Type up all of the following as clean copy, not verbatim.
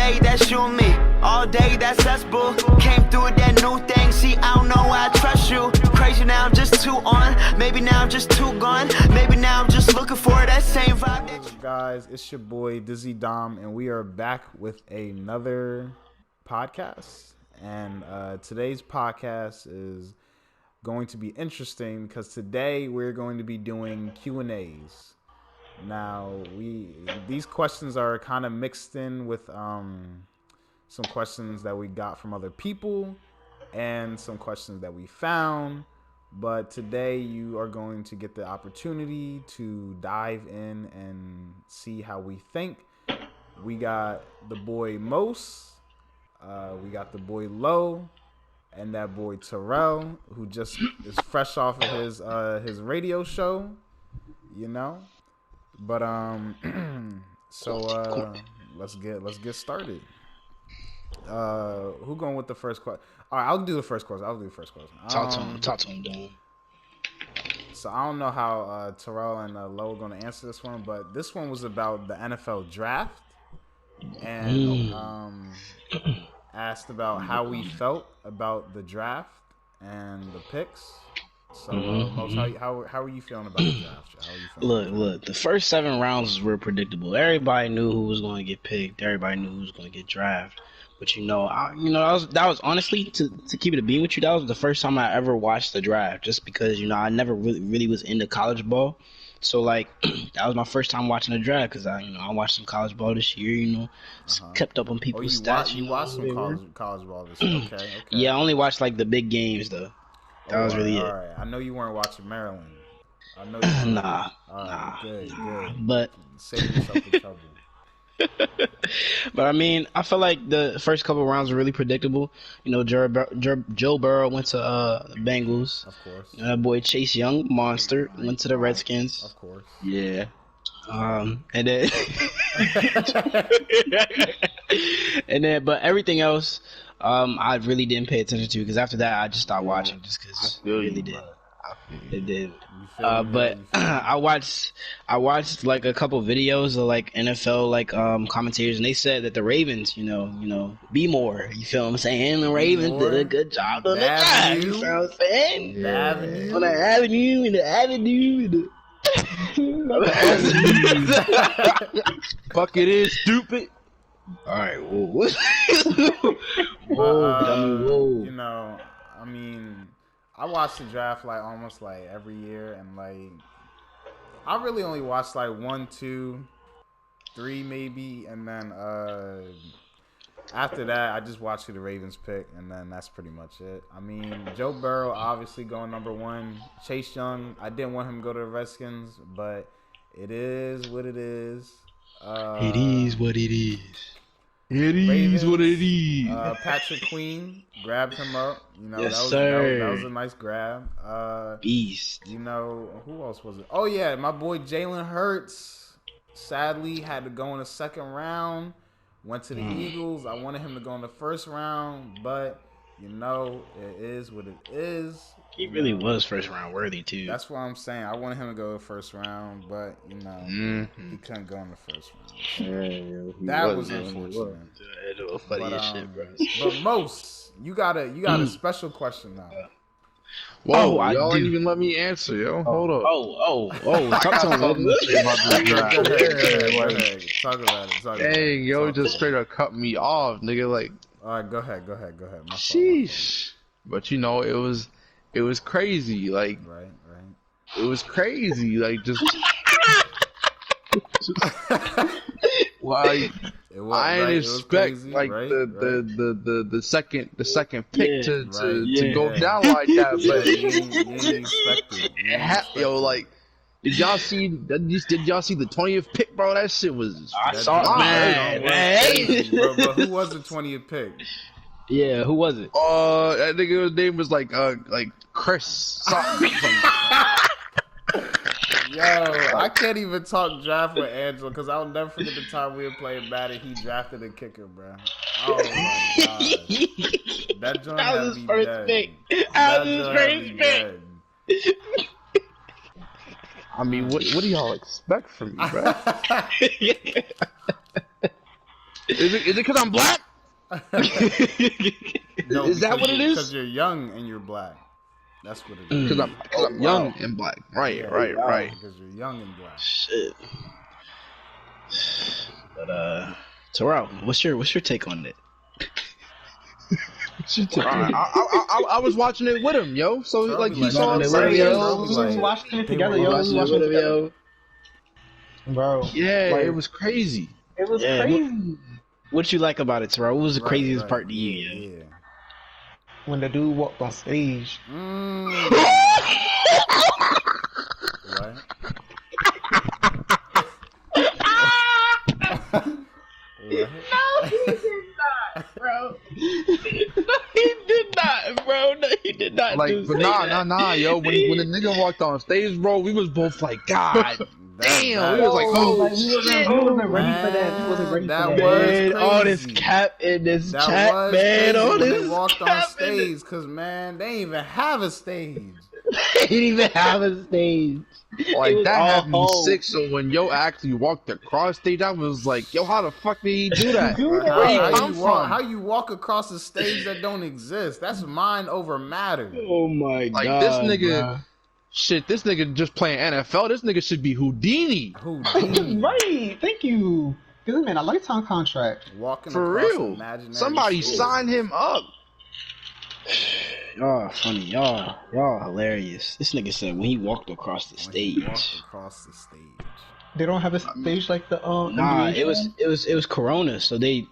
day, that's you and me. All day, that's us, boo. Came through with that new thing. See, I don't know why I trust you. Crazy now, I'm just too on. Maybe now I'm just too gone. Maybe now I'm just looking for that same vibe. What's up, guys? It's your boy Dizzy Dom, and we are back with another podcast. And today's podcast is going to be interesting because today we're going to be doing Q&As. Now, these questions are kind of mixed in with some questions that we got from other people and some questions that we found. But today you are going to get the opportunity to dive in and see how we think. We got the boy Mos, we got the boy Low, and that boy Terrell, who just is fresh off of his radio show, you know. But so let's get started. Who going with the first question? All right, I'll do the first question. Talk to him, Dom. So I don't know how Terrell and Lo are going to answer this one, but this one was about the NFL draft, and asked about how we felt about the draft and the picks. So, Mos, how are you feeling about the draft? Look, the first 7 rounds were predictable. Everybody knew who was going to get picked. Everybody knew who was going to get drafted. But that was honestly, to keep it a bean with you, that was the first time I ever watched the draft. Just because I never really was into college ball, so like that was my first time watching the draft because I watched some college ball this year. Kept up on people's stats. You watched some college ball this year. Okay. Yeah, I only watched like the big games though. That was really it. All right. I know you weren't watching Maryland. I know you weren't. Nah. Good. But save yourself the trouble. But I mean, I feel like the first couple of rounds were really predictable. Joe Burrow went to the Bengals. Of course. That boy Chase Young, monster, went to the Redskins. Of course. Yeah. And then but everything else, I really didn't pay attention to because after that I just stopped watching just because it really did. It did. But I watched like a couple videos of like NFL like commentators, and they said that the Ravens, be more. You feel what I'm saying? The Ravens did a good job on the draft. You feel what I'm saying? On the avenue. Fuck it is, stupid. All right, whoa. Whoa. I mean, I watch the draft like almost like every year, and like I really only watch like 1, 2, 3 maybe, and then after that I just watch who the Ravens pick, and then that's pretty much it. I mean, Joe Burrow obviously going number 1. Chase Young, I didn't want him to go to the Redskins, but it is what it is. It is what it is. Patrick Queen grabbed him up. Sir. That was a nice grab. Beast. Who else was it? Oh yeah, my boy Jalen Hurts. Sadly, had to go in the second round. Went to the Eagles. I wanted him to go in the first round, but it is what it is. He really was first round worthy too. That's what I'm saying. I wanted him to go the first round, but he couldn't go in the first round. That was unfortunate. It was funny as shit, bro. But Mos, you got a special question now. Whoa, y'all didn't even let me answer, yo. Hold up. Talk to him about this draft. Talk about it. Dang, yo, just straight up cut me off, nigga. Like, all right, go ahead. My sheesh. But it was crazy. Like, right. It was crazy. Like, just like. I didn't expect the second pick to go down like that, but did y'all see the 20th pick, bro? That shit was I saw it, man. Bro, but who was the 20th pick? Yeah, who was it? I think his name was like Chris something. Yo, I can't even talk draft with Angela because I'll never forget the time we were playing Madden. He drafted a kicker, bro. Oh my god, that joint that was his first pick. That was his first pick. I mean, what do y'all expect from me, bro? Is it because I'm black? No, is that what it is? Because you're young and you're black. That's what it is. Because I'm young and black. Right. Because you're young and black. Shit. But Terrell, what's your take on it? I was watching it with him, yo. So like he saw it. We was watching it together, yo. Bro. Yeah, like, it was crazy. It was crazy. What you like about it, Terrell? What was the craziest part to you, yo? Yeah. When the dude walked on stage. What? No, he did not, bro. No, he did not, bro. No, he did not. Like, but nah, yo. When the nigga walked on stage, bro, we was both like, God damn. We was like, oh shit. We wasn't ready for that. We wasn't ready for that. Man, all this cap in this chat, man. All this they walked on stage, cause man, they didn't even have a stage. They didn't even have a stage. Like that had me sick. So when yo actually walked across stage, I was like, yo, how the fuck did he do that? How you walk across a stage that don't exist? That's mind over matter. Oh my god! Like this nigga, bro. Shit, this nigga just playing NFL. This nigga should be Houdini. Right? Thank you. Cause this man a lifetime contract. Walking for real. Somebody sign him up. Y'all funny, y'all hilarious. This nigga said when he walked across the stage. They don't have a stage like the Nah, NBA it was Corona, so they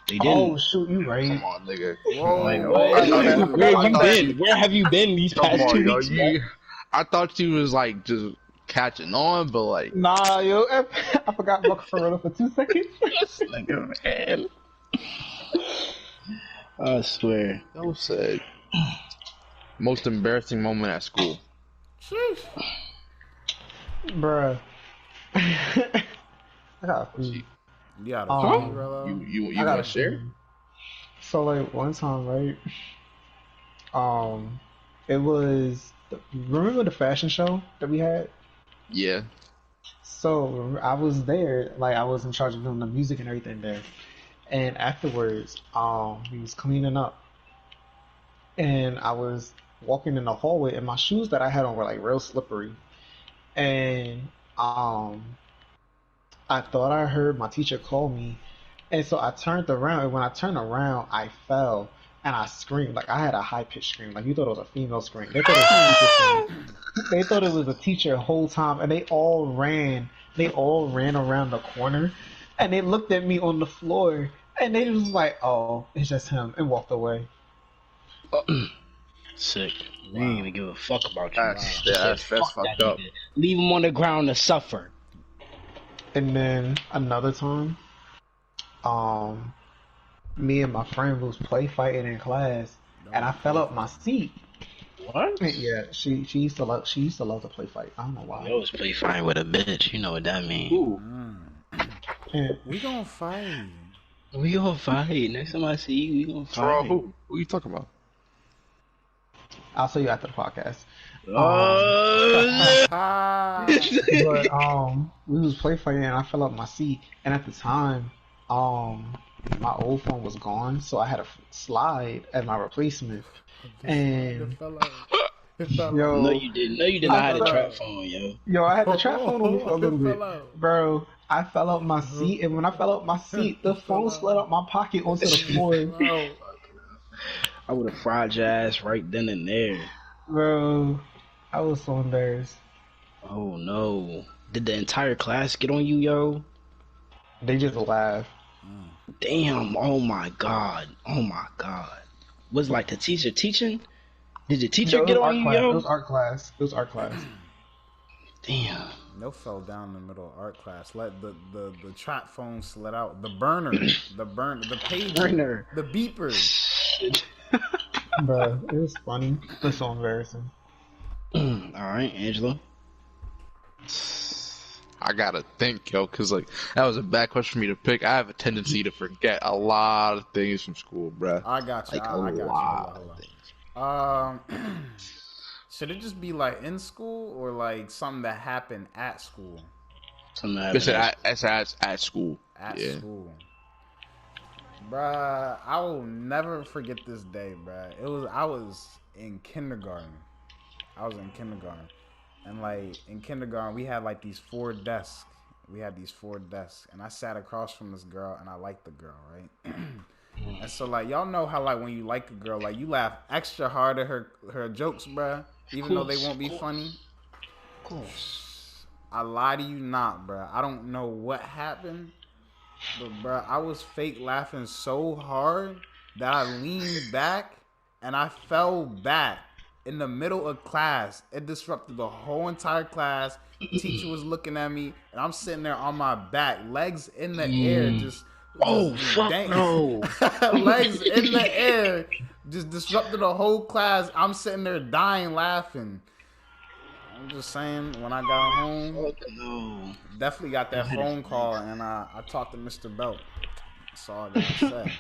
didn't. Oh shoot, you right? Come on, nigga. Whoa. Like, where have you been? Where have you been these past 2 weeks? I thought you was like just catching on, but like nah, yo, I forgot about Corona for 2 seconds. Nigga, man. I swear. Yo said most embarrassing moment at school. Sheesh. Bruh. I got food. You got a food, Rello? You want to share? So like one time, right? It was remember the fashion show that we had? Yeah. So I was there, like I was in charge of doing the music and everything there. And afterwards, we was cleaning up, and I was walking in the hallway, and my shoes that I had on were like real slippery, and I thought I heard my teacher call me, and so I turned around, and when I turned around, I fell, and I screamed, like I had a high-pitched scream, like you thought it was a female scream. They thought it was a teacher scream. They thought it was a teacher the whole time, and they all ran around the corner, and they looked at me on the floor, and they was like, oh, it's just him, and walked away. Sick. They ain't even give a fuck about you. That's fucked up. Leave him on the ground to suffer. And then another time, me and my friend was play fighting in class, and I fell out my seat. What? Yeah, she used to love to play fight. I don't know why. You always play fighting with a bitch. You know what that means. Yeah. We gonna fight. We gonna fight. Next time I see you, we gonna fight. Bro, who you talking about? I'll tell you after the podcast. But we was play fighting, and I fell out my seat. And at the time, my old phone was gone, so I had to slide as my replacement. And yo, no, you didn't. No, you did not have a trap phone, yo. Yo, I had the trap phone on me for a little bit, bro. I fell out my seat, and when I fell out my seat, the phone slid out my pocket onto the floor. I would have fried your ass right then and there. Bro, I was so embarrassed. Oh no. Did the entire class get on you, yo? They just laughed. Damn, oh my god. Oh my god. Was like the teacher teaching? Did the teacher get on you, yo? It was art class. Damn. No fell down in the middle of art class. Let the trap phone slid out. The burner. The pager. Burner. The beepers. Bro, it was funny. It's so embarrassing. Alright, Angela. I gotta think, yo, because like that was a bad question for me to pick. I have a tendency to forget a lot of things from school, bro. I got you. Like I got you. Should it just be like in school or like something that happened at school? Something that happened at school. At yeah. school. Bruh, I will never forget this day, bruh. I was in kindergarten. And like in kindergarten, we had like these 4 desks. And I sat across from this girl, and I liked the girl, right? And so like y'all know how like when you like a girl, like you laugh extra hard at her jokes, bruh, even though they won't be funny. Of course. I lie to you not, bruh. I don't know what happened, but bruh, I was fake laughing so hard that I leaned back and I fell back in the middle of class. It disrupted the whole entire class. Teacher was looking at me, and I'm sitting there on my back, legs in the air, just fuck no. Legs in the air, just disrupted the whole class. I'm sitting there dying laughing. I'm just saying, when I got home, definitely got that phone call, and I talked to Mr. Belt. That's all I gotta say.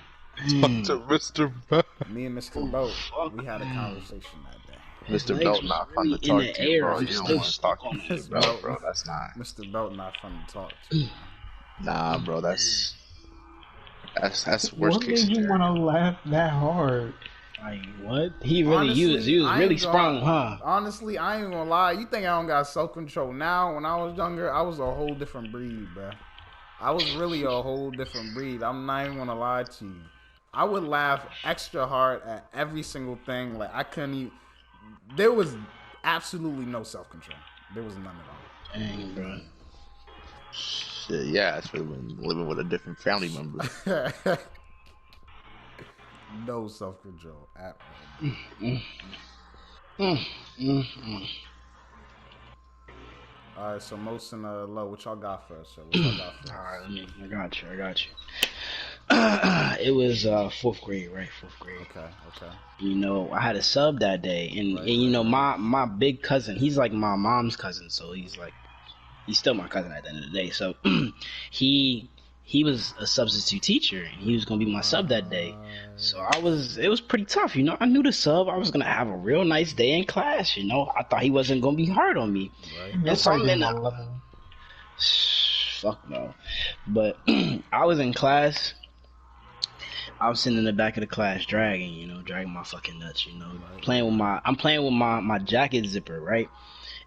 Talk to Mr. Belt. Me and Mr. Belt, we had a conversation that day. Mr. Belt not fun to talk to, bro. You don't want to talk to Mr. Belt, bro. That's not. Mr. Belt not fun to talk to. Nah, bro. That's worst case scenario. What made you want to laugh that hard? Like what? He was really sprung, huh? Honestly, I ain't gonna lie. You think I don't got self-control now? When I was younger, I was a whole different breed, bro. I was really a whole different breed. I'm not even gonna lie to you. I would laugh extra hard at every single thing. Like I couldn't even. There was absolutely no self-control. There was none at all. Dang, bro. Shit, yeah, it's when living with a different family member. No self-control at all. All right, so Most and Low, what y'all got for us? All right, I got you. It was 4th grade, right? 4th grade. Okay. You know, I had a sub that day, and you know, my big cousin, he's like my mom's cousin, so he's still my cousin at the end of the day. So he was a substitute teacher, and he was gonna be my sub that day. So it was pretty tough, you know. I knew the sub, I was gonna have a real nice day in class, you know. I thought he wasn't gonna be hard on me. Right. And so I'm in fuck no. But I was in class. I was sitting in the back of the class dragging my fucking nuts, you know. I'm playing with my jacket zipper, right?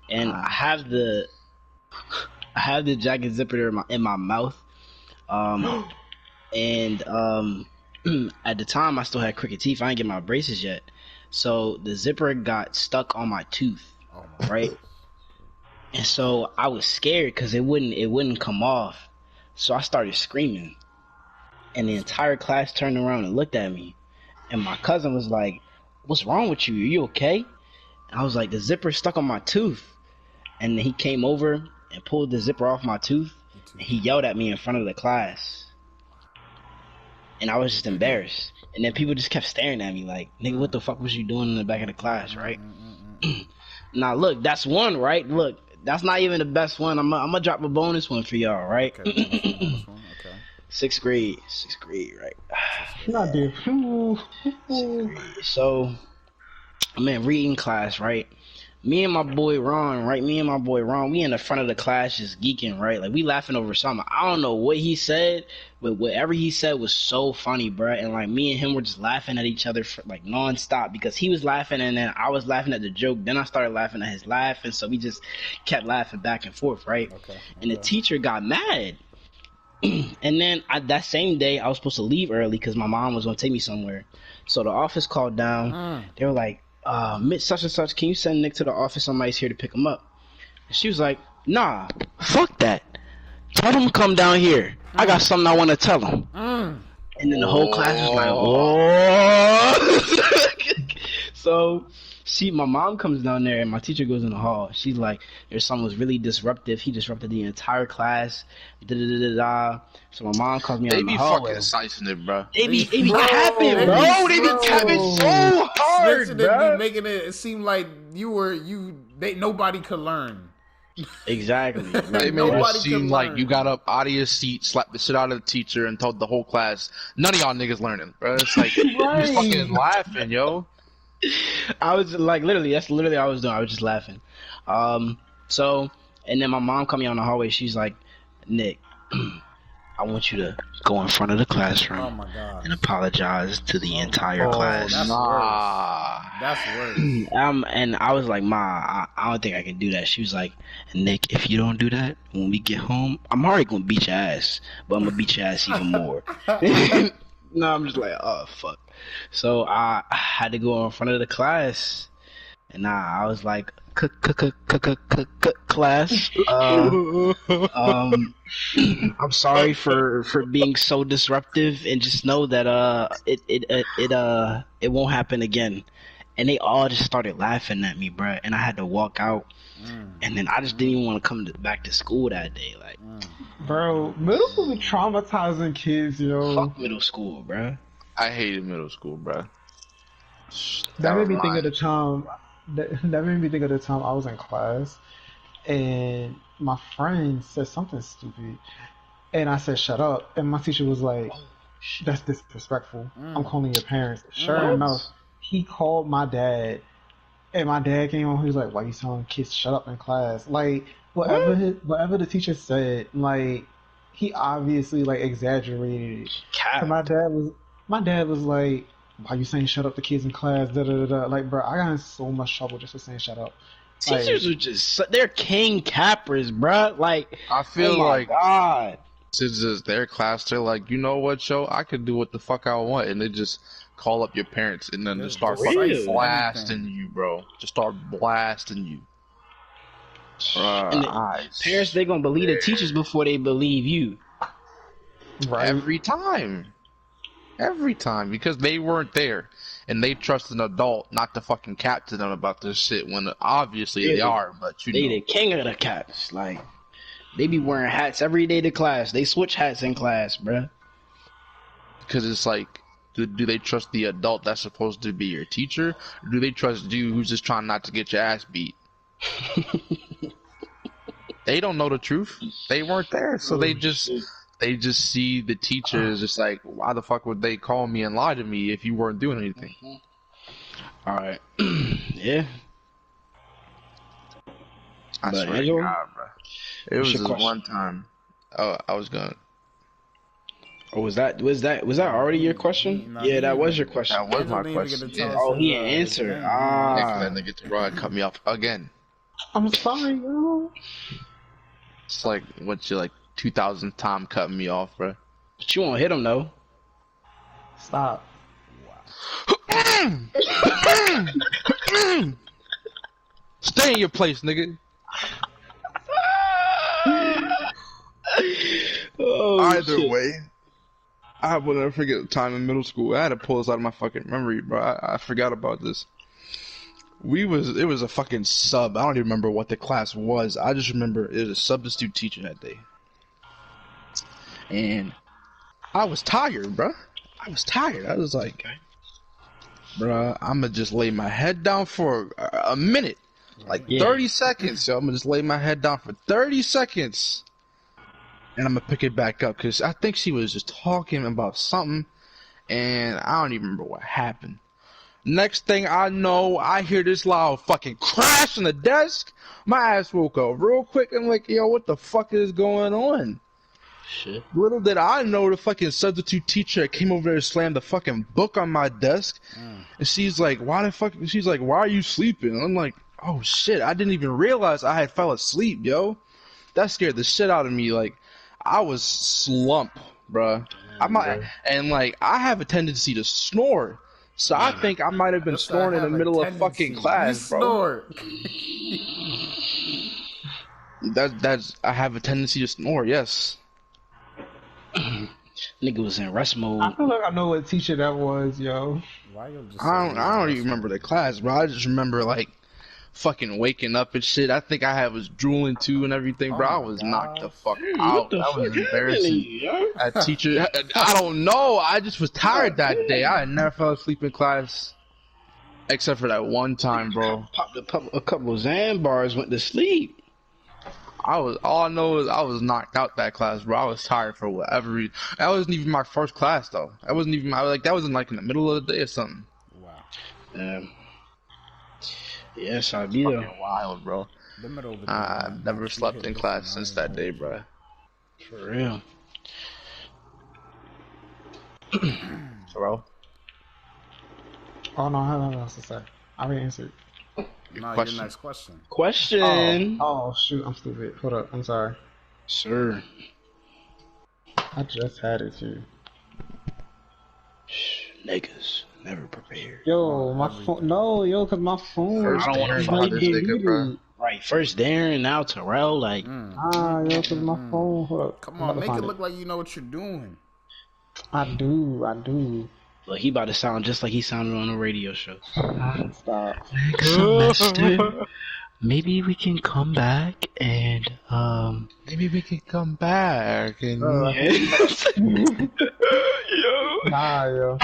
And I have the jacket zipper in my mouth. And at the time I still had crooked teeth. I didn't get my braces yet. So the zipper got stuck on my tooth, right? And so I was scared because it wouldn't come off. So I started screaming. And the entire class turned around and looked at me. And my cousin was like, "What's wrong with you? Are you okay?" And I was like, "The zipper's stuck on my tooth." And then he came over and pulled the zipper off my tooth. And he yelled at me in front of the class. And I was just embarrassed. And then people just kept staring at me like, "Nigga, what the fuck was you doing in the back of the class, right?" Now, look, that's one, right? Look, that's not even the best one. I'm gonna drop a bonus one for y'all, right? Okay. 6th grade, right? Not dude. So, I'm in reading class, right? Me and my boy Ron, we in the front of the class just geeking, right? Like, we laughing over something. I don't know what he said, but whatever he said was so funny, bro. And, like, me and him were just laughing at each other, for, like, nonstop. Because he was laughing, and then I was laughing at the joke. Then I started laughing at his laugh, and so we just kept laughing back and forth, right? Okay. And the teacher got mad. And then that same day, I was supposed to leave early because my mom was going to take me somewhere. So the office called down. They were like, Miss such and such, can you send Nick to the office? Somebody's here to pick him up. And she was like, "Nah, fuck that. Tell him to come down here. I got something I want to tell him." And then the whole class was like, "Oh." So my mom comes down there and my teacher goes in the hall. She's like, "Your son was really disruptive. He disrupted the entire class." So my mom calls me out in the hallway. They be fucking sicing it, bro. They be capping, bro. They be capping so hard, bro. They be making it seem like nobody could learn. Exactly. They made it seem like you got up out of your seat, slapped the shit out of the teacher, and told the whole class, "None of y'all niggas learning, bro." It's like, you're fucking laughing, yo. I was like, that's literally what I was doing. I was just laughing. So, and then my mom called me on the hallway. She's like, "Nick, I want you to go in front of the Oh classroom my god. and apologize to the entire Oh, class. That's nah. worse. That's worse. And I was like, Ma, I don't think I can do that. She was like, Nick, if you don't do that, when we get home, I'm already gonna beat your ass, but I'm gonna beat your ass even more. No, I'm just like, oh fuck. So I had to go in front of the class, and I was like, class. I'm sorry for being so disruptive, and just know that it won't happen again. And they all just started laughing at me, bruh. And I had to walk out, and then I just didn't even want to come back to school that day. Like, Bro, middle school be traumatizing kids, yo. fuck middle school, bruh. I hated middle school, bro. That made me think of the time. That made me think of the time I was in class, and my friend said something stupid, and I said, "Shut up!" And my teacher was like, "That's disrespectful. I'm calling your parents." Sure enough, he called my dad, and my dad came on. He was like, "Why you telling kids shut up in class?" Like whatever the teacher said, like he obviously like exaggerated it. Cap. And my dad was like, "Why you saying shut up to kids in class?" Da da da da. Like, bro, I got in so much trouble just for saying shut up. Teachers are just—they're king cappers, bruh. Like, I feel oh my like God. since it's their class, they're like, you know what, Joe? I can do what the fuck I want, and they just call up your parents and then just start fucking Really? blasting you, bro. Just start blasting you. And the parents, they gonna believe the teachers before they believe you. Right. Every time, because they weren't there, and they trust an adult not to fucking cap to them about this shit when obviously they are. But you They know, the king of the cats. Like, they be wearing hats every day to class. They switch hats in class, bruh. because it's like, do they trust the adult that's supposed to be your teacher, or do they trust you who's just trying not to get your ass beat? They don't know the truth. They weren't there, so they just see the teacher as just like, why the fuck would they call me and lie to me if you weren't doing anything? All right. Yeah. I But swear Angela, to God, bro. It was your this question? one time. Oh, I was gonna. Oh, was that already your question? No, Yeah, he that was didn't- your question. That was He my didn't even get question. to tell Yeah. us Oh, he his, didn't answer. thing. Next that nigga to Rod cut me off again. I'm sorry, yo. It's like what you like 2,000th time cutting me off, bro. But you won't hit him though. Stop. Stay in your place, nigga. Oh, Either shit. way, I will never forget the time in middle school. I had to pull this out of my fucking memory, bro. I forgot about this. It was a fucking sub. I don't even remember what the class was. I just remember it was a substitute teacher that day. And I was tired, bro. I was tired. I was like, bro, I'm gonna just lay my head down for a minute. Like Yeah. 30 seconds, so I'm gonna just lay my head down for 30 seconds. And I'm gonna pick it back up, because I think she was just talking about something, and I don't even remember what happened. Next thing I know, I hear this loud fucking crash on the desk. My ass woke up real quick. I'm like, yo, what the fuck is going on? Shit. Little did I know the fucking substitute teacher came over there and slammed the fucking book on my desk. And she's like, why are you sleeping? And I'm like, oh shit, I didn't even realize I had fell asleep, yo. That scared the shit out of me. Like, I was slumped, bruh. I have a tendency to snore. So I think I might have been snoring in the middle of fucking class, bro. Snore. I have a tendency to snore, yes. Nigga was in rest mode. I feel like I know what teacher that was, yo. Why you just I don't even remember the class, bro. I just remember like fucking waking up and shit. I think I was drooling too and everything, bro. I was knocked the fuck out. That was embarrassing. That teacher, I don't know. I just was tired that day. I had never fell asleep in class, except for that one time, bro. Popped a couple of Zan bars, went to sleep. All I know is I was knocked out that class, bro. I was tired for whatever reason. That wasn't even my first class though. That wasn't even that wasn't like in the middle of the day or something. Wow. Yes, I be there. Fucking wild, bro. I've never slept in class since that day, bro. For real. Terrell. Oh no, I have nothing else to say. I already answered. No, Question. your next question. Question. Oh shoot, I'm stupid. Hold up, I'm sorry. Sir. I just had it too. Niggas never prepared. Yo, my phone. No, yo, cause my phone. First I don't wanna Darren fight behind this nigga, bro. Right, first Darren, now Terrell. Like, Yo, cause my phone. Hold up. Come I'm on, about to make it find look like you know what you're doing. I do. look, he about to sound just like he sounded on the radio show. Stop. Semester, maybe we can come back and Maybe we can come back and. Nah, yo.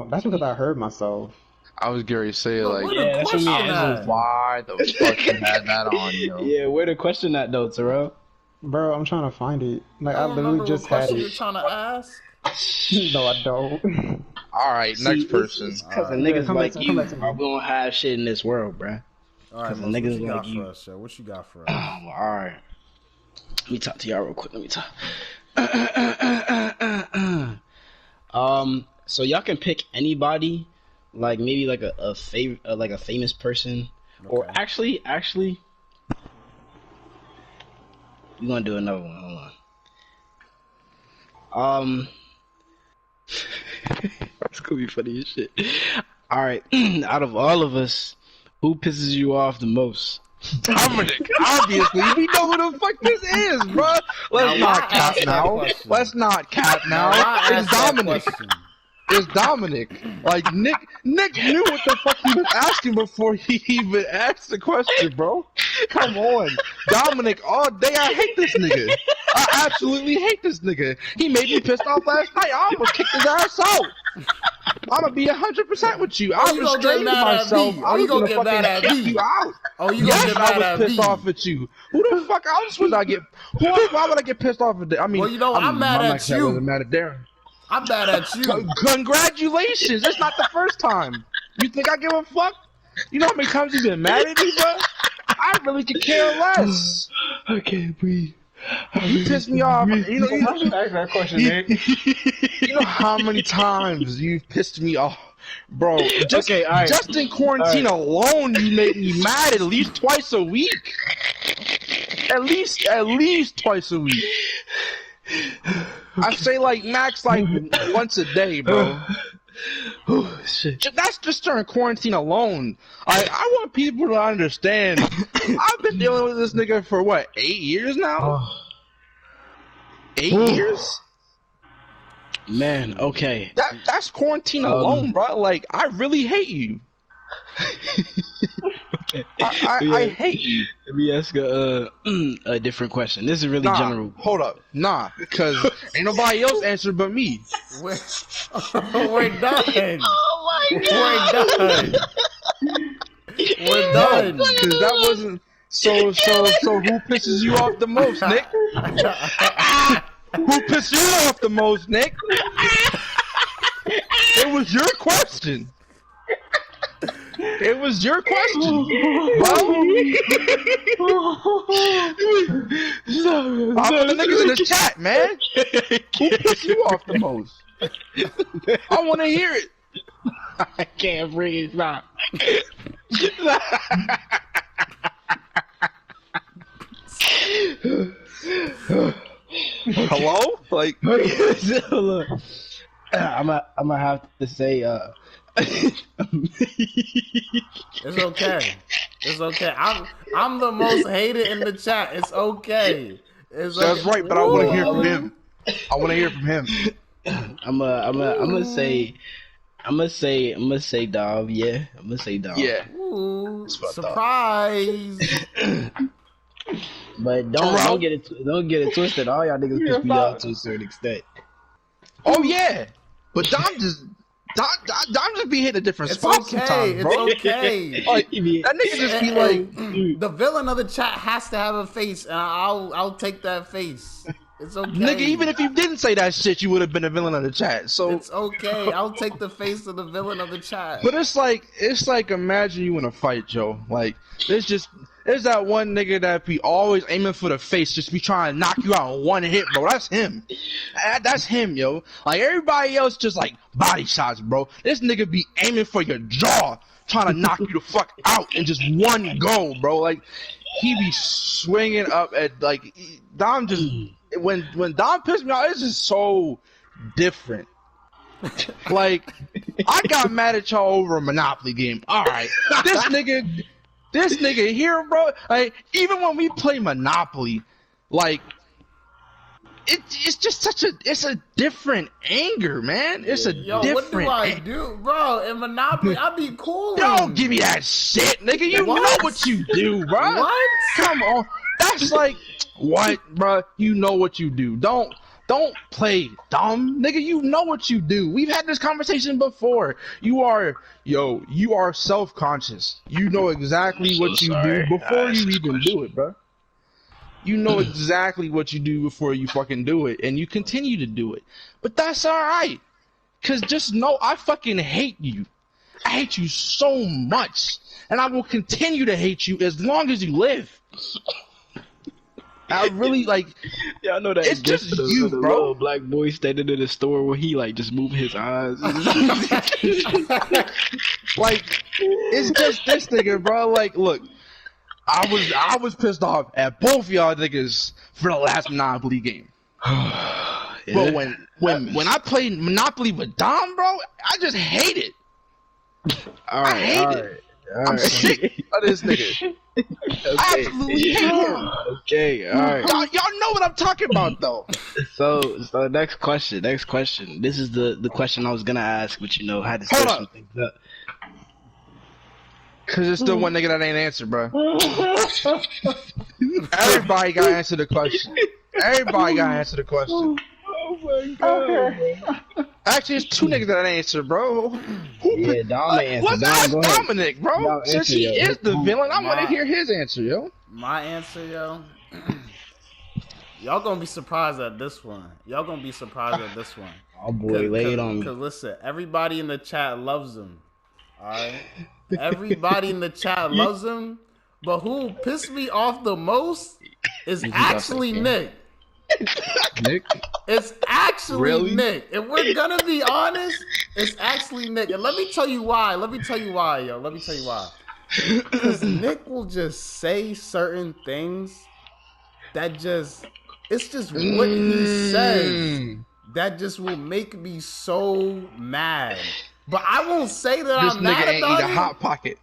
That's because I heard myself. I was Gary say Look, like, where the that's what question me and at? why the fuck you had that on, yo? Yeah, where the question at though, Terrell? Bro, I'm trying to find it. Like, I don't literally remember just what had question you're it. trying to ask. No, I don't. All right, next person. Because of Yeah, niggas come like back you, to me. bro, we don't have shit in this world, bruh. All right, Cause Mos, what niggas you got like you. for us, yo? What you got for us? Oh, well, all right. Let me talk to y'all real quick. Let me talk. So y'all can pick anybody, like maybe like a famous person, or Okay. actually, we gonna do another one. Hold on. It's gonna be funny as shit. All right, out of all of us, who pisses you off the most? Dominic, obviously, we know who the fuck this is, bro. Let's Now, not why cap ask that now. question? Let's not cap now. Why It's ask that Dominic. question? It's Dominic. Like Nick knew what the fuck he was asking before he even asked the question, bro. Come on, Dominic. All day I hate this nigga. I absolutely hate this nigga. He made me pissed off last night. I almost kicked his ass out. I'm gonna be 100% with you. I Oh, you gonna get restrained mad at myself. me? I Oh, you was gonna gonna get fucking mad at kick me? you out. Oh, you Yes, gonna get I mad was at pissed me? off at you. Who the fuck else was I get? Why would I get pissed off at? I mean, Well, you know, I'm mad at actually, I you. wasn't mad at Darren. I'm mad at you. Congratulations! It's not the first time. You think I give a fuck? You know how many times you've been mad at me, bro? I really could care less. I can't breathe. You pissed me off. You know, Why should I ask that question, Nick? you know how many times you've pissed me off, bro. Just, Okay, all right. just in quarantine alone, you make me mad at least twice a week. At least twice a week. I say like max like once a day, bro. Oh, shit. That's just during quarantine alone. I want people to understand. I've been dealing with this nigga for what, 8 years now? 8 years? Man, okay. That's quarantine alone, bro. Like, I really hate you. I hate you. Let me ask a different question. This is really Nah, general. hold up. Nah, because ain't nobody else answered but me. We're done. Oh my We're done. We're done. Because that wasn't... So who pisses you off the most, Nick? Who pissed you off the most, Nick? It was your question. It was your question. I'm the niggas in the chat, man. Who pissed you off the most? I want to hear it. I can't breathe. Stop. Hello? Like, Look, I'm gonna have to say It's okay. It's okay. I'm the most hated in the chat. It's okay. It's that's okay. right, but I want to hear from him. I want to hear from him. I'm gonna say Dom. Yeah, I'm gonna say Dom. Yeah. Ooh, fucked up. surprise. But don't get it twisted. All y'all niggas piss me off to a certain extent. Oh yeah, but Dom just be hitting a different It's spot okay. sometimes, bro. It's okay. Like, that nigga just be like, the villain of the chat has to have a face, and I'll take that face. It's okay. nigga, even if you didn't say that shit, you would have been a villain of the chat. So, It's okay. I'll take the face of the villain of the chat. but it's like imagine you in a fight, Joe. Like, it's just There's that one nigga that be always aiming for the face, just be trying to knock you out in one hit, bro. That's him. That's him, yo. Like, everybody else just, like, body shots, bro. This nigga be aiming for your jaw, trying to knock you the fuck out in just one go, bro. Like, he be swinging up at, like, Dom just, when Dom pissed me off, it's just so different. Like, I got mad at y'all over a Monopoly game. Alright, this nigga here, bro, like, even when we play Monopoly, like, it's just it's a different anger, man. It's a different. What do I do, bro? In Monopoly, I be cool. Don't give me that shit, nigga. You know what you do, bro. What? Come on. That's like, what, bro? You know what you do. Don't play dumb, nigga. You know what you do. We've had this conversation before. You are self-conscious. You know exactly what you do before you even do it, bro. You know exactly what you do before you fucking do it, and you continue to do it. But that's alright. Cause just know I fucking hate you. I hate you so much. And I will continue to hate you as long as you live. I really, like, y'all know that it's just you, the bro. Little black boy standing in the store where he like just moving his eyes. Like, it's just this nigga, bro. Like, look, I was pissed off at both of y'all niggas for the last Monopoly game. Yeah. But when I played Monopoly with Dom, bro, I just hate it. I hate it. I'm sick of this nigga. I absolutely hate him. Okay, alright. Y'all know what I'm talking about, though. So next question. This is the question I was gonna ask, but you know, had to Hold switch up. some things up. Cause it's still one nigga that ain't answered, bro. Everybody gotta answer the question. Everybody gotta answer the question. Oh my god. Actually, it's two niggas that answered, bro. Yeah, Dom ain't answer. Let's Dom, ask go ahead. Dominic, bro. Dom, Since answer, he yo. is the villain, I want My- to hear his answer, yo. My answer, yo. Y'all gonna be surprised at this one. Oh boy, lay it on me. Cause listen, everybody in the chat loves him. Alright? Everybody in the chat loves him. But who pissed me off the most is actually Nick. Nick? It's actually Really? Nick. If we're gonna be honest, it's actually Nick. And let me tell you why, yo. Because Nick will just say certain things that it's just what he says that just will make me so mad. But I won't say that This I'm nigga mad ain't about eat a it. Hot Pocket.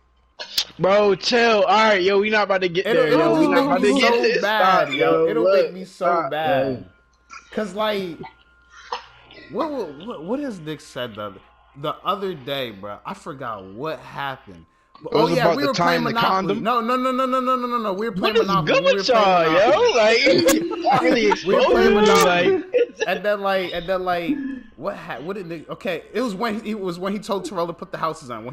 Bro, chill. Alright, yo, we not about to get there. It'll Yo, we not about make to me get so this. bad, Stop, yo. It'll look, make me so stop, bad. yo. Cause like, what has Nick said the other day, bro? I forgot what happened. But, It was about we the were playing time the Monopoly. condom? No. We were What playing is Monopoly. good We were with playing y'all, Monopoly. yo? Like, y'all really We were exposed playing me, Monopoly. like. And then like, what did Nick? Okay, it was when he told Terrell to put the houses on.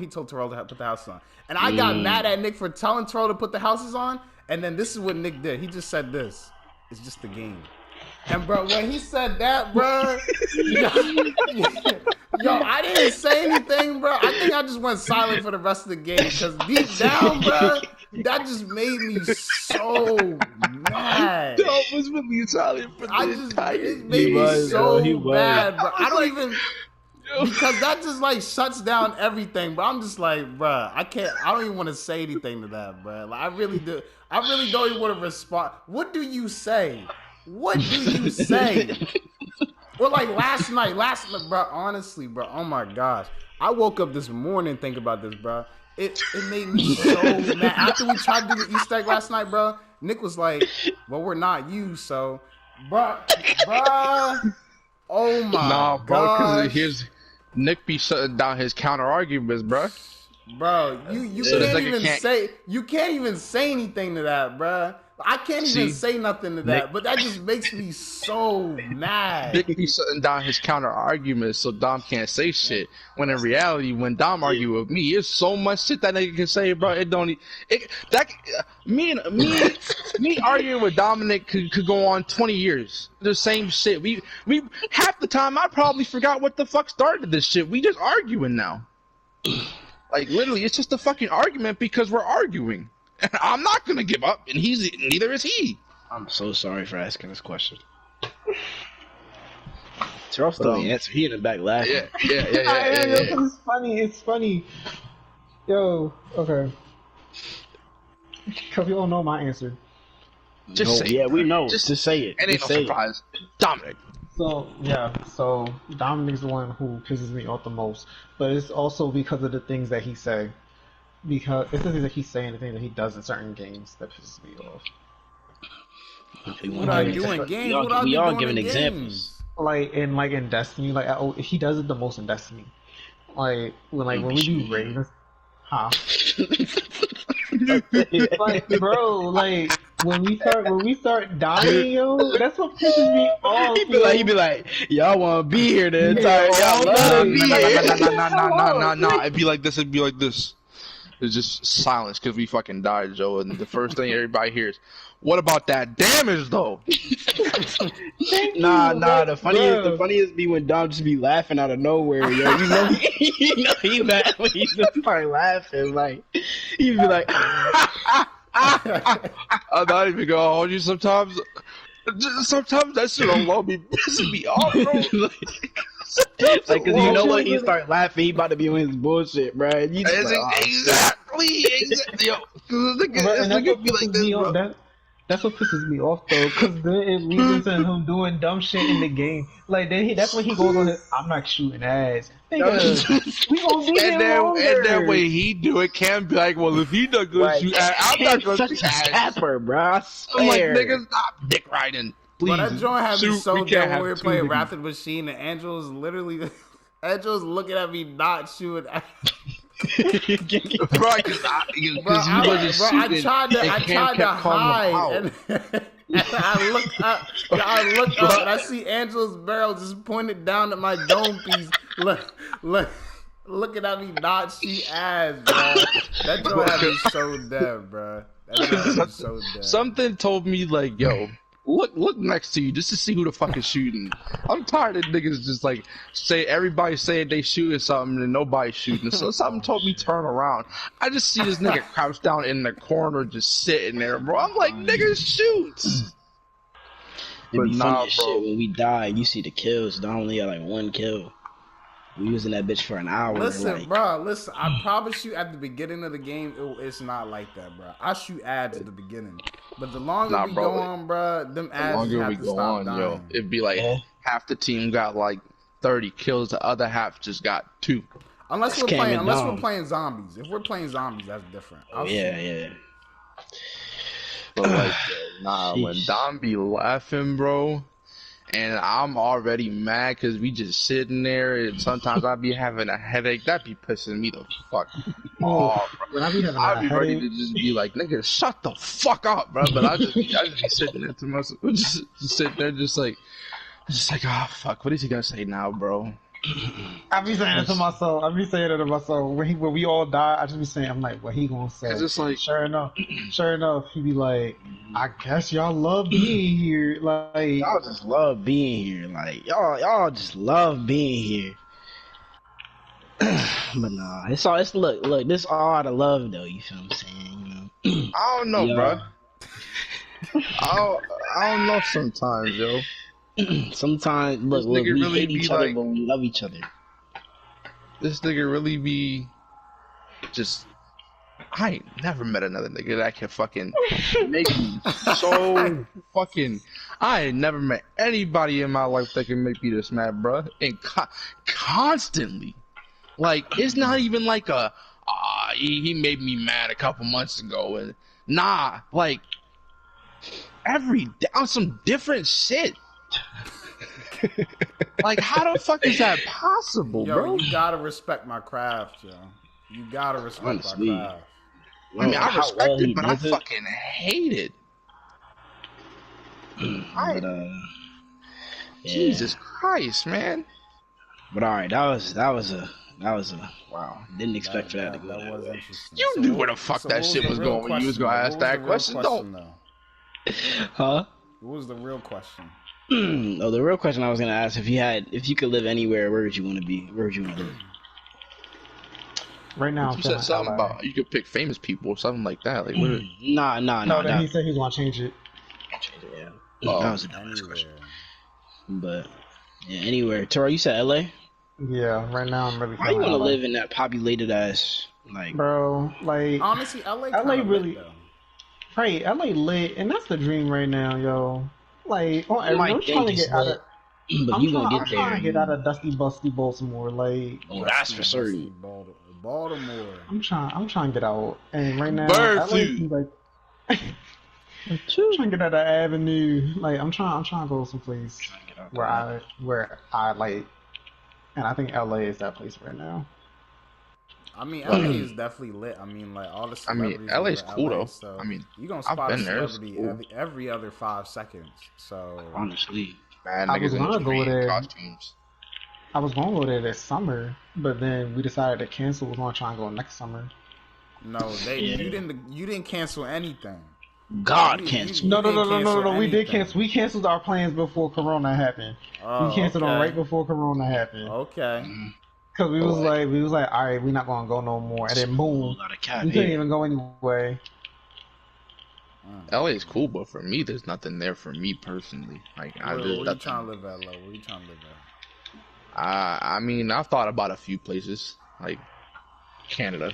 And I got mad at Nick for telling Terrell to put the houses on. And then this is what Nick did. He just said this. It's just the game. And bro, when he said that, bro, yo, I didn't say anything, bro. I think I just went silent for the rest of the game because deep down, bro, that just made me so mad. Dom was really silent for the It made me so bad, bro. I don't even because that just like shuts down everything. But I'm just like, bro, I don't even want to say anything to that, bro. Like I really don't even want to respond. What do you say? Well, like last night, bro, honestly, bro, oh my gosh. I woke up this morning thinking about this, bro. It made me so mad. After we tried to do the Easter egg last night, bro, Nick was like, well, we're not you, so, bro, oh my Nah, bro, gosh. because Nick be shutting down his counter arguments, bro. Bro, you So this can't nigga even can't- say anything to that, bro. I can't even See, say nothing to that, Nick- but that just makes me so mad. Nick be shutting down his counter arguments so Dom can't say shit. When in reality, when Dom argue with me, it's so much shit that nigga can say, bro. It don't. Me arguing with Dominic could go on 20 years. The same shit. We half the time I probably forgot what the fuck started this shit. We just arguing now. Like literally, it's just a fucking argument because we're arguing. And I'm not gonna give up, and neither is he. I'm so sorry for asking this question. Terrell still the answer. He in the back laughing. Yeah. It's funny. It's funny. Yo, okay. Cause you don't know my answer. Just say it. Yeah, we know. Just say it. It ain't no surprise. Dominic. So Dominic's the one who pisses me off the most, but it's also because of the things that he say. Because it's the things that he's saying, the things that he does in certain games that pisses me off. What are you doing games? We all giving examples. Like in Destiny, he does it the most in Destiny. Like when we do raids, huh? Like, bro, like when we start dying, yo, that's what pisses me off. He be like, y'all want to be here the entire y'all love me. Nah. It'd be like this. It's just silence because we fucking died, Joe. And the first thing everybody hears, what about that damage, though? The funniest be when Dom just be laughing out of nowhere, yo. You know he mad when he just start laughing, like he be like, I'm not even gonna hold you. Sometimes that shit alone be pissing me off, bro. Like, cause you know when he start laughing, he about to be on his bullshit, bro. And you just exactly. Yo, nigga be like this, bro. That's what pisses me off though, cause then it leads into him doing dumb shit in the game. Like that's when he goes on his, I'm not shooting ass. Nigga, we gonna be and then when he do it, Cam be like, well, if he not gonna shoot ass, I'm not gonna shoot ass. Capper, bro. I swear. I'm like, nigga, stop dick riding. Please. But that joint had me so dead when we were playing niggas. Wrath of the Machine, and Angel's literally looking at me not shooting ass. Bro, because I tried to hide, and I looked up, and I see Angela's barrel just pointed down at my dome piece, looking at me not shoot ass, bro. That joint had me so dead, bro. That joint had me so dead. Something told me like, yo, look next to you just to see who the fuck is shooting. I'm tired of niggas just like everybody saying they shooting something and nobody's shooting. So something told me turn around. I just see this nigga crouched down in the corner just sitting there, bro. I'm like, nigga, shoot. It'd be funny as shit when we die. You see the kills. Don only got like 1 kill. We using that bitch for an hour. Listen, bro. I promise you, at the beginning of the game, it's not like that, bro. I shoot ads at the beginning, but the longer we go on, bro, them ads have to stop dying. Yo, it'd be like half the team got like 30 kills, the other half just got 2. Unless we're playing zombies. If we're playing zombies, that's different. Yeah. But like, when Dom be laughing, bro. And I'm already mad because we just sitting there, and sometimes I be having a headache. That be pissing me the fuck off, bro. When I be having a headache, ready to just be like, nigga, shut the fuck up, bro. But I just be sitting there to myself, just sitting there, just like, oh fuck, what is he gonna say now, bro? I be saying it to myself. When we all die, I just be saying, I'm like, what he gonna say? It's just like, sure enough, he be like, I guess y'all love being here. Like, y'all just love being here. Like, y'all just love being here. But nah, look, this all out of love though. You feel what I'm saying? You know? I don't know, bro. I don't know sometimes, yo. Sometimes, look, we really hate each other, but we love each other. This nigga really be just. I ain't never met another nigga that can fucking make me so fucking. I ain't never met anybody in my life that can make me this mad, bro. And constantly, like, it's not even like he made me mad a couple months ago, and nah, like every day on some different shit. Like, how the fuck is that possible, bro? You gotta respect my craft, yo. You gotta respect my craft. I mean, I respect it, but I fucking hate it. Jesus Christ, man. But alright, that was a wow. Didn't expect for that to go that was way. Interesting. You knew where the fuck that shit was going when you was gonna ask that question, though. Huh? What was the real question? Oh, the real question I was gonna ask, if you could live anywhere, where would you want to be? Where would you want to live? Right now, I'm You feeling said something LA. about you could pick famous people or something like that. Like, what? Nah. No, then he said he's gonna change it. Yeah. Oh, That was a dumbass Anywhere. question. But yeah, anywhere. Tora, you said LA? Yeah, right now I'm really Why you feeling wanna LA. live in that populated ass like Bro, like, Honestly, LA LA kinda really, lit, though. right, LA lit, and that's the dream right now, yo. Like, on you every, might I'm trying think to it's get out lit, of, but you gonna I'm get trying there. to get out of dusty, busty Baltimore. Like, Oh, that's for Dusty, certain. Baltimore. I'm trying to get out, and right now, Bird LA flu. seems like, I'm trying to get out of Avenue. Like, I'm trying to go someplace where I like, and I think LA is that place right now. I mean, LA is definitely lit. I mean, like all the I mean, celebrities. LA's go to cool LA, though. So I mean, you gonna I've spot a been there, it's celebrity cool. every other 5 seconds. So Honestly. Mad I was niggas in the gonna go street, there. costumes. I was gonna go there this summer, but then we decided to cancel. We're gonna try and go next summer. no, Yeah. you didn't cancel anything. God You- canceled. No, didn't cancel We did anything. cancel. We canceled our plans before Corona happened. Oh, We canceled them okay. right before Corona happened. Okay. Cause we was like, all right, we're not gonna go no more. And then boom, A lot of cat we couldn't here. even go anyway. LA is cool, but for me, there's nothing there for me personally. Like, Where there's you nothing. trying to live at, Lo? Where you trying to live at? I mean, I've thought about a few places, like Canada.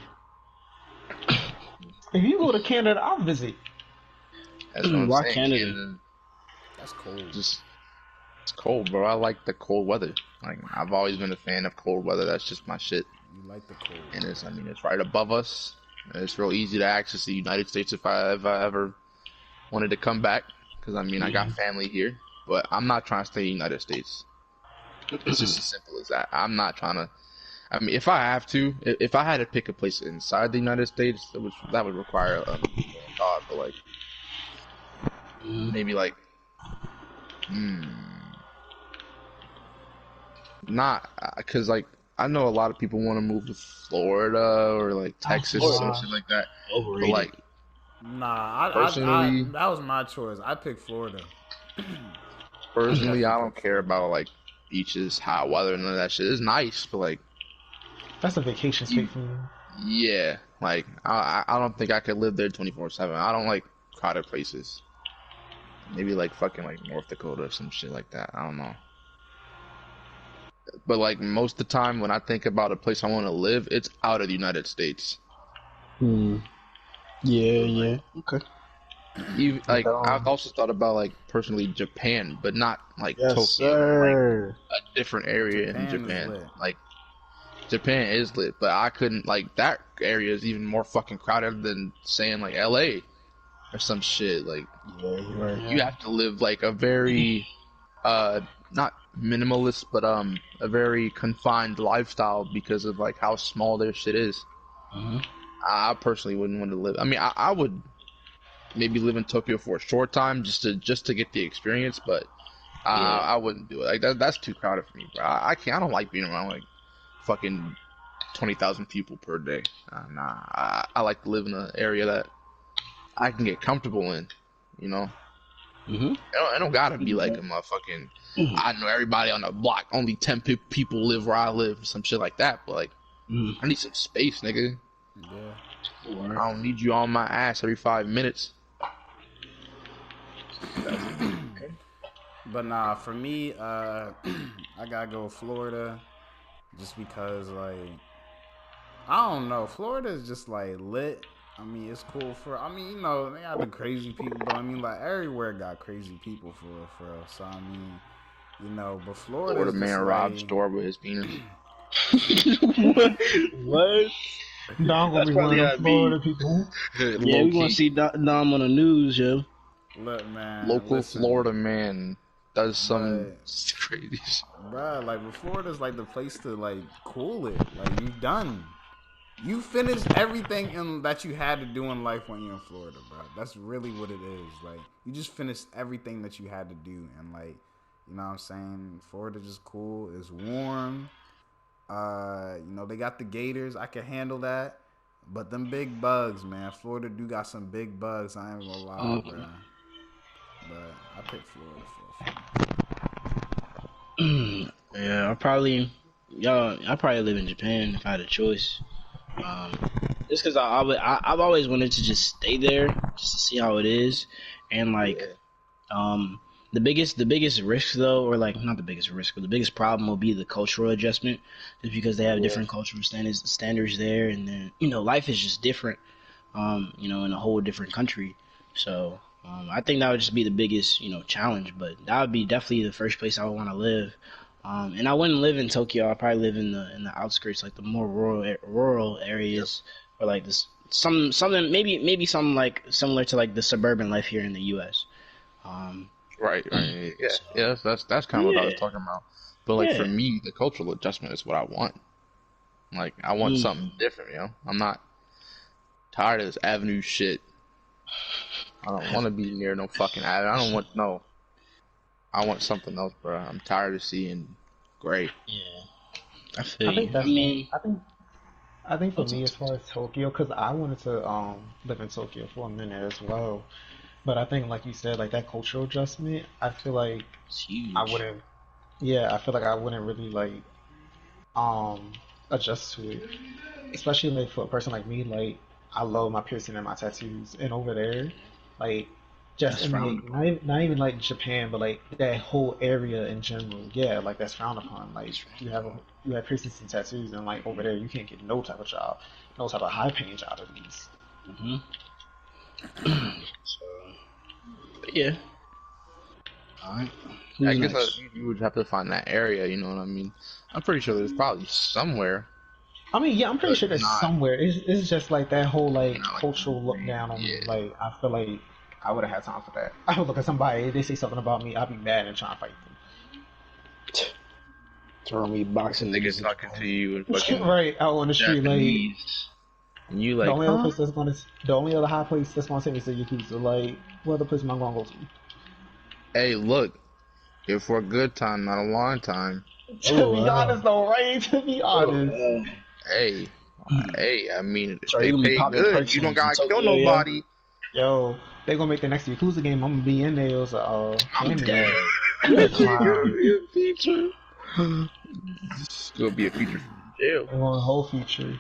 If you go to Canada, I'll visit. That's what I'm Why saying. Canada? That's cold. Just it's cold, bro. I like the cold weather. Like, I've always been a fan of cold weather. That's just my shit. You like the cold. And it's right above us. It's real easy to access the United States if I ever wanted to come back. Because I got family here, but I'm not trying to stay in the United States. It's just as simple as that. I'm not trying to. I mean, if I have to, if I had to pick a place inside the United States, that would require a thought. But like, maybe like, not because like I know a lot of people want to move to Florida or like Texas or some shit like that. But Overrated. like, Nah, Personally- that was my choice. I picked Florida. personally, I don't care about like beaches, hot weather, none of that shit. It's nice, but like, That's a vacation state for me. yeah, like I don't think I could live there 24/7. I don't like crowded places. Maybe like fucking like North Dakota or some shit like that. I don't know. But like most of the time when I think about a place I want to live, it's out of the United States. Yeah. Okay. Even, like I've also thought about like personally Japan, but not like Yes, Tokyo, sir. like a different area Japan in is Japan. lit. Like Japan is lit, but I couldn't like that area is even more fucking crowded than saying like LA or some shit. Like Yeah, you're right. you have to live like a very not minimalist, but a very confined lifestyle because of like how small their shit is. I personally wouldn't want to live. I mean, I would maybe live in Tokyo for a short time just to get the experience, but I wouldn't do it. Like that's too crowded for me, bro. I can't. I don't like being around like fucking 20,000 people per day. Nah, I like to live in an area that I can get comfortable in. You know, it don't gotta be like a motherfucking. I know everybody on the block. Only 10 people live where I live, some shit like that. But like, I need some space, nigga. Yeah. I don't need you on my ass every 5 minutes. But nah, for me, I gotta go with Florida, just because like I don't know, Florida is just like lit. I mean, it's cool for. I mean, you know, they got the crazy people, but I mean, like everywhere got crazy people for real. So I mean, you know, but Florida. Or the is man just robbed like, store with his penis. What? Dom gonna be one of them Florida people. Yeah, we gonna see Dom on the news, yo. Look, man. Local listen, Florida man does some But- crazy shit. bruh, like, but Florida's like the place to like cool it. Like, you done. You finished everything that you had to do in life when you're in Florida, bro. That's really what it is. Like, you just finished everything that you had to do, and like, you know what I'm saying? Florida just cool. It's warm. You know, they got the gators. I can handle that. But them big bugs, man. Florida do got some big bugs. I ain't gonna lie, bro. But I picked Florida for Yeah, I'd probably live in Japan if I had a choice. Just because I've always wanted to just stay there, just to see how it is, and like, the biggest risk though, or like not the biggest risk, but the biggest problem will be the cultural adjustment, just because they have different cultural standards there, and then life is just different, in a whole different country. So I think that would just be the biggest challenge, but that would be definitely the first place I would want to live. And I wouldn't live in Tokyo. I'd probably live in the outskirts, like the more rural areas, or like this something maybe something like similar to like the suburban life here in the U.S. Right. Yeah. That's kind of what I was talking about. But like for me, the cultural adjustment is what I want. Like I want something different. I'm not tired of this avenue shit. I don't want to be near no fucking avenue. I want something else, bro. I'm tired of seeing gray. Yeah, I feel you. I think for me, as far as Tokyo, because I wanted to live in Tokyo for a minute as well, but I think, like you said, like that cultural adjustment, I feel like it's huge. I wouldn't. Yeah, I feel like I wouldn't really like adjust to it, especially like for a person like me. Like I love my piercing and my tattoos, and over there, like. Just in like, not even like Japan, but like that whole area in general. Yeah, like that's frowned upon. Like you have piercings and tattoos, and like over there you can't get no type of job, no type of high paying job at least. So, but yeah. Alright. I guess you would have to find that area. You know what I mean? I'm pretty sure there's probably somewhere. I mean, yeah, I'm pretty sure there's somewhere. It's just like that whole like cultural look down on me. Like I feel like I would have had time for that. I would look at somebody, they say something about me, I'd be mad and try to fight them. Throw me boxing niggas talking to you and fucking right out on the street, like. And you like the only other high place that's gonna take me to Yakuza. Like, what other place am I gonna go to? Hey, look, if for a good time, not a long time. To be honest, though, right? To be honest. Hey, I mean, if they pay good, you don't gotta kill nobody. Yo, they gonna make the next Yakuza game. I'm gonna be in there. So, I'm dead. It's gonna be a feature. It's gonna be a feature. Yeah. A whole feature.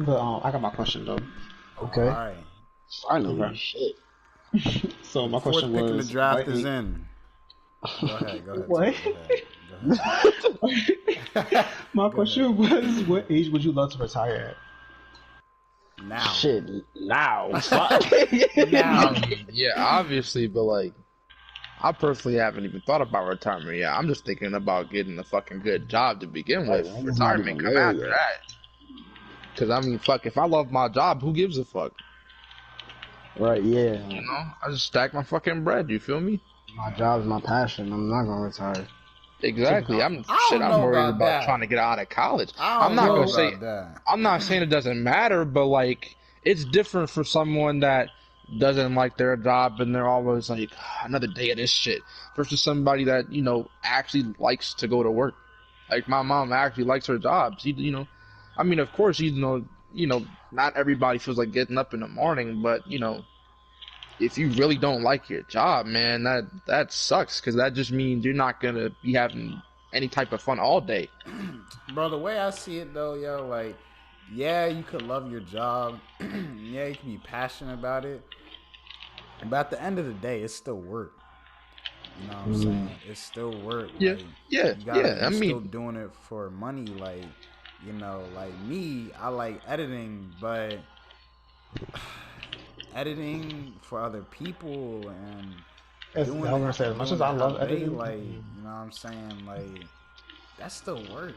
But I got my question though. Okay. All right. Finally, shit. So my question was. Fourth pick in the draft is in. Go ahead. What? Go ahead. My question was, what age would you love to retire at? Now. Shit, now. Now. Yeah, obviously, but like, I personally haven't even thought about retirement yet. I'm just thinking about getting a fucking good job to begin with. Retirement come after that. Cause I mean, fuck, if I love my job, who gives a fuck? Right, yeah. You know, I just stack my fucking bread, you feel me? My job's my passion. I'm not gonna retire. Exactly. I'm worried about trying to get out of college. I'm not saying it doesn't matter, but like it's different for someone that doesn't like their job and they're always like another day of this shit versus somebody that, actually likes to go to work. Like my mom actually likes her job. I mean, of course, not everybody feels like getting up in the morning, but if you really don't like your job, man, that sucks, because that just means you're not gonna be having any type of fun all day. Bro, the way I see it though, yo, like, yeah, you could love your job, yeah, you can be passionate about it, but at the end of the day, it's still work. You know what I'm saying? It's still work. Yeah, like, yeah. Still doing it for money, like, like me, I like editing, but editing for other people and doing I'm gonna say, as much as I love editing, like, you know what I'm saying, like, that's still work.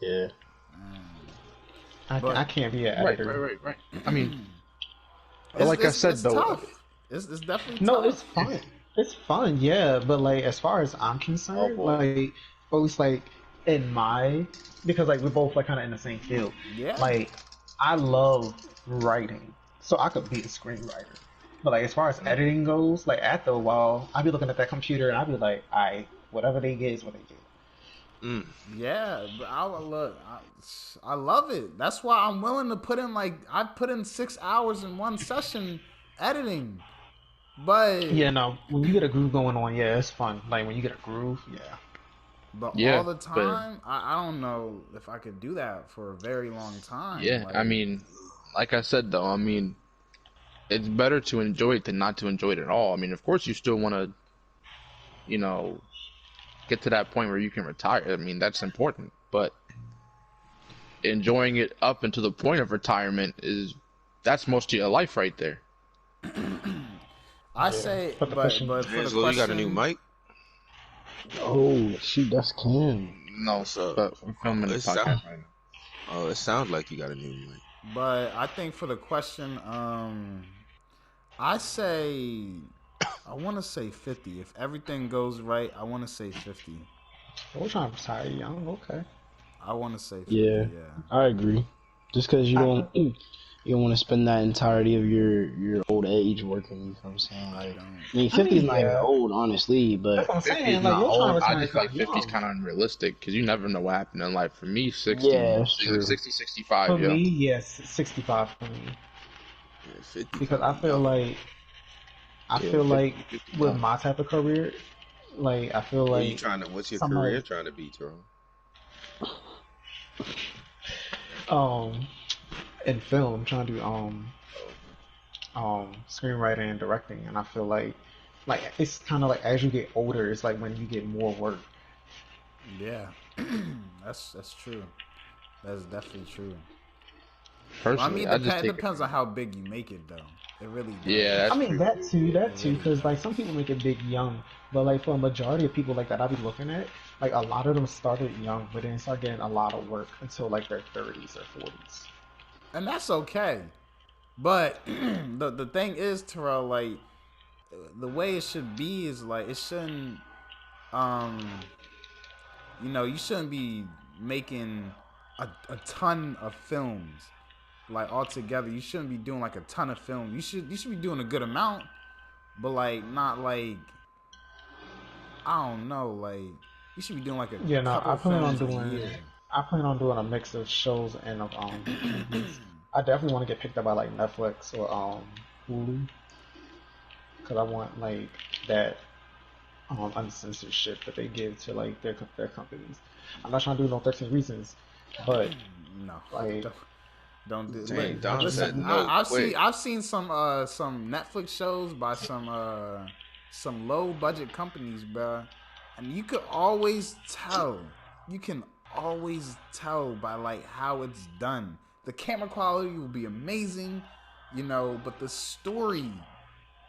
Yeah. I can't be an editor. Right. I mean, like I said, though, tough. It's definitely no, tough. it's fun. It's fun, yeah. But like, as far as I'm concerned, like, at least like because like we're both like kind of in the same field. Yeah. Like, I love writing, so I could be a screenwriter. But like, as far as editing goes, like after a while, I'd be looking at that computer and I'd be like, whatever they get is what they get. Yeah, but I love it. That's why I'm willing to put in I put in 6 hours in one session editing. But yeah, no, when you get a groove going on, yeah, it's fun. Like when you get a groove, yeah. But Yeah, all the but time, I don't know if I could do that for a very long time. yeah, I Like, mean, like I said though, I mean, it's better to enjoy it than not to enjoy it at all. I mean, of course, you still want to, you know, get to that point where you can retire. I mean, that's important, but enjoying it up until the point of retirement that's most of your life right there. I Yeah. say, But the question, but for the Angelo, you got a new question, mic? Oh shoot, that's Cam. No, What's up? but we're filming the It sound, podcast right now. oh, it sounds like you got a new mic. but I think for the question, I say, I want to say 50. If everything goes right, I want to say 50. we're trying to retire young. Okay. I want to say 50. Yeah, I agree. Just because you don't want to spend that entirety of your old age working. You know what I'm saying? Like, I mean, 50 is not even old, honestly, but That's what I'm 50 saying. is Like, not you're trying to old. retire I just like 50 is young. kind of unrealistic because you never know what happened in life. For me, 60, yeah, that's true. 60, 65, For yeah. me, yes, 65 for me. Yeah, 50 Because I feel young. like, Yeah, 50 with young. my type of career, like, I feel What you like trying to? What's your somebody- career trying to be, Toro? in film, I'm trying to do screenwriting and directing, and I feel like it's kind of like as you get older, it's like when you get more work. Yeah, that's true. That's definitely true. Personally, I mean, I just it take depends on how big you make it, though. It really does. Yeah, that's I mean true. that too, because like some people make it big young, but like for a majority of people like that I be looking at, like a lot of them started young, but then start getting a lot of work until like their 30s or 40s. And that's okay. But the thing is, Terrell, like the way it should be is like it shouldn't you shouldn't be making a ton of films like altogether. You shouldn't be doing like a ton of film. You should be doing a good amount, but like not like I don't know, like you should be doing like a couple I plan on films a doing year. a mix of shows and of movies. I definitely want to get picked up by like Netflix or Hulu, because I want like that uncensored shit that they give to like their companies. I'm not trying to do no 13 Reasons, but No, like don't do. Dang, Look, Dom said listen, no quick. I've seen some Netflix shows by some low budget companies, bruh, and you could always tell. You can always tell by like how it's done. The camera quality will be amazing, but the story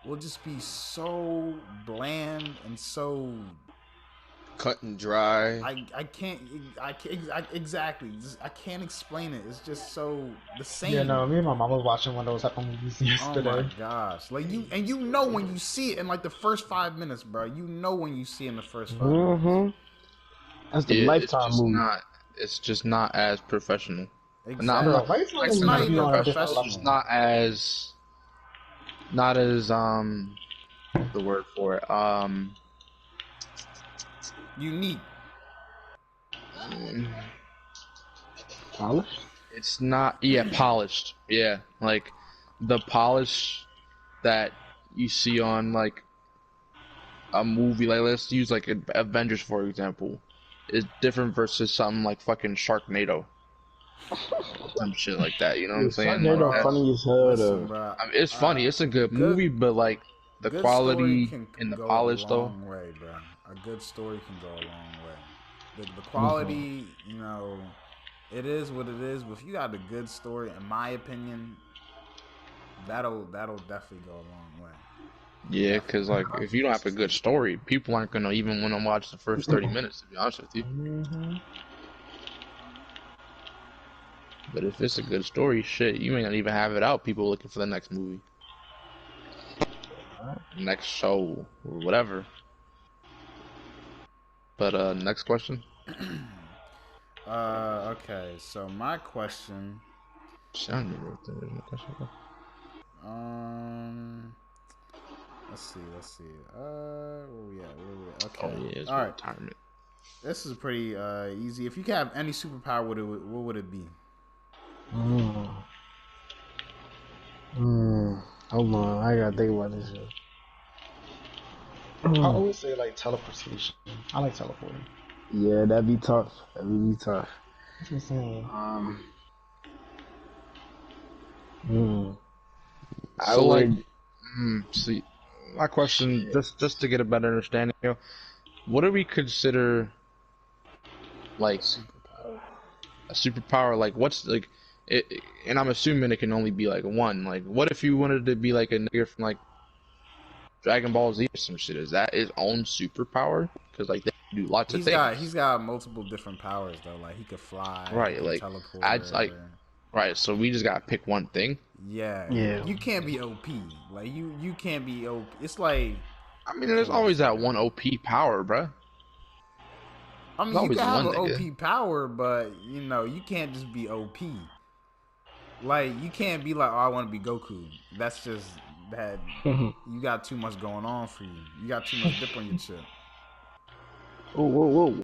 will just be so bland and so Cut and dry. I can't exactly. I can't explain it. It's just so the same. yeah, no, me and my mom was watching one of those type of movies Oh yesterday. my gosh! Like you know when you see it in like the first 5 minutes, bro. You know when you see it in the first 5 minutes. Mm-hmm. That's the Lifetime movie. It's just not as professional. Exactly. Not, No, Lifetime It's movies not be even on a different professional. it's level. not as the word for it Unique. Polished? it's not polished. Yeah, like the polish that you see on like a movie, like let's use like Avengers for example, is different versus something like fucking Sharknado. Some shit like that, you know what I'm saying? Sharknado Like, funny as hell Listen, though. bro. I mean, it's funny. It's a good good- movie, but like the Good quality story can and the go polish a though. long way, bro. A good story can go a long way. The quality, it is what it is. But if you got a good story, in my opinion, that'll definitely go a long way. Yeah, because like if you don't have a good story, people aren't gonna even want to watch the first 30 minutes. To be honest with you. Mm-hmm. But if it's a good story, shit, you may not even have it out. People looking for the next movie, next show, or whatever. But next question. Okay. So my question. Sound wrote that. There's no question. Let's see. Where we at? Okay. Oh yeah, it's All right. retirement. This is pretty easy. If you could have any superpower, what would it be? Hold on, I gotta think about this shit. I always say like teleportation. I like teleporting. Yeah, that'd be tough. That would be tough. What you saying? I So like, would. see, my question, just to get a better understanding, what do we consider like a superpower? Like, what's like, and I'm assuming it can only be like one. Like, what if you wanted to be like a nigga from like Dragon Ball Z or some shit? Is that his own superpower? Because like they can do lots of things. He's got multiple different powers though. Like he could fly, Right, he could like, teleport. I'd like, right. So we just gotta pick one thing. Yeah. You can't be OP. Like you can't be OP. It's like, I mean, there's always that one OP power, bruh. I mean, you can have an OP power, but you know, you can't just be OP. Like you can't be like, oh, I want to be Goku. That's just that. You got too much going on for you. You got too much dip on your chip. Whoa.